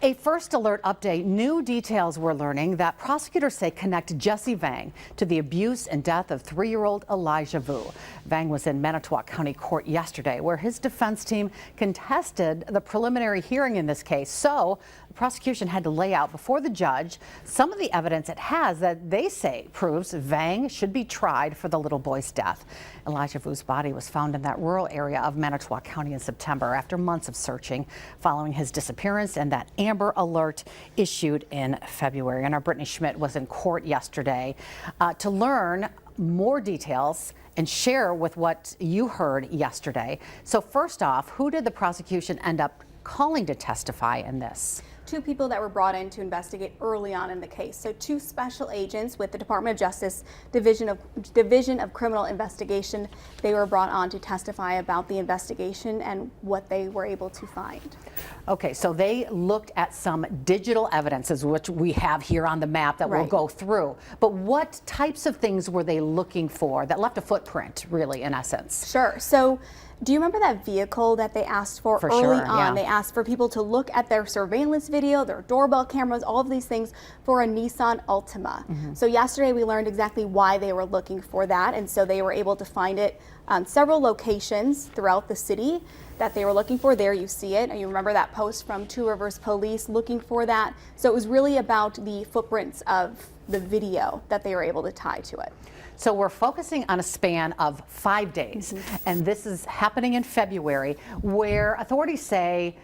A first alert update. New details we're learning that prosecutors say connect Jesse Vang to the abuse and death of 3-year-old Elijah Vue. Vang was in Manitowoc County Court yesterday, where his defense team contested the preliminary hearing in this case. So the prosecution had to lay out before the judge some of the evidence it has that they say proves Vang should be tried for the little boy's death. Elijah Vue's body was found in that rural area of Manitowoc County in September after months of searching following his disappearance and that Amber Alert issued in February. And our Brittany Schmidt was in court yesterday to learn more details and share with what you heard yesterday. So first off, who did the prosecution end up calling to testify in this? 2 people that were brought in to investigate early on in the case. So 2 special agents with the Department of Justice Division of Criminal Investigation. They were brought on to testify about the investigation and what they were able to find. Okay, so they looked at some digital evidences, which we have here on the map that we'll go through. But what types of things were they looking for that left a footprint, really, in essence? Sure. So do you remember that vehicle that they asked for early on? Yeah. They asked for people to look at their surveillance video, their doorbell cameras, all of these things for a Nissan Altima. So yesterday we learned exactly why they were looking for that, and so they were able to find it on several locations throughout the city that they were looking for. There you see it, and you remember that post from Two Rivers Police looking for that. So it was really about the footprints of the video that they were able to tie to it. So we're focusing on a span of 5 days, and this is happening in February, where authorities say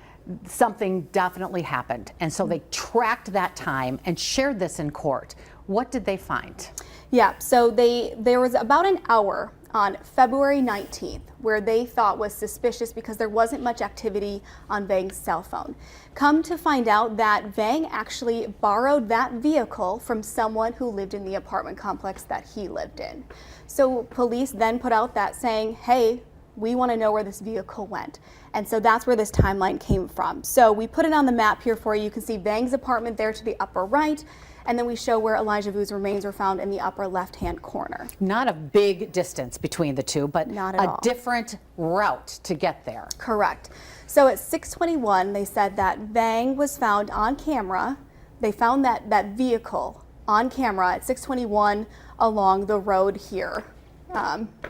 something definitely happened, and so they tracked that time and shared this in court. What did they find? Yeah, so there was about an hour on February 19th where they thought was suspicious because there wasn't much activity on Vang's cell phone. Come to find out that Vang actually borrowed that vehicle from someone who lived in the apartment complex that he lived in. So police then put out that saying, hey, we want to know where this vehicle went. And so that's where this timeline came from. So we put it on the map here for you. You can see Vang's apartment there to the upper right, and then we show where Elijah Vue's remains were found in the upper left-hand corner. Not a big distance between the two, but a different route to get there. Correct. So at 6:21, they said that Vang was found on camera. They found that vehicle on camera at 6:21 along the road here.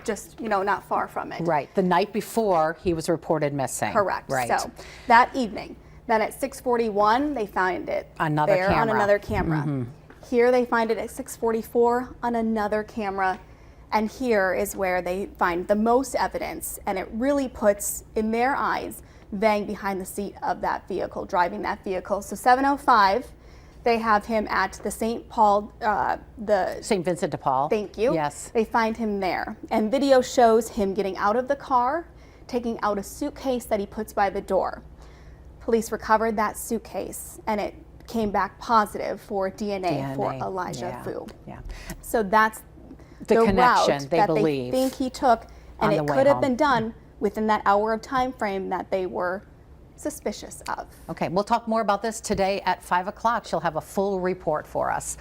Just, not far from it. Right. The night before he was reported missing. Correct. Right. So that evening. Then at 6:41, they find it on another camera. Here they find it at 6:44 on another camera. And here is where they find the most evidence. And it really puts, in their eyes, Vang behind the seat of that vehicle, driving that vehicle. So 7:05, they have him at the St. Vincent de Paul. Thank you. Yes. They find him there. And video shows him getting out of the car, taking out a suitcase that he puts by the door. Police recovered that suitcase, and it came back positive for DNA for Elijah Vue. Yeah. So that's the connection route they that believe they think he took, and it could have been done within that hour of time frame that they were suspicious of. Okay, we'll talk more about this today at 5 o'clock. She'll have a full report for us.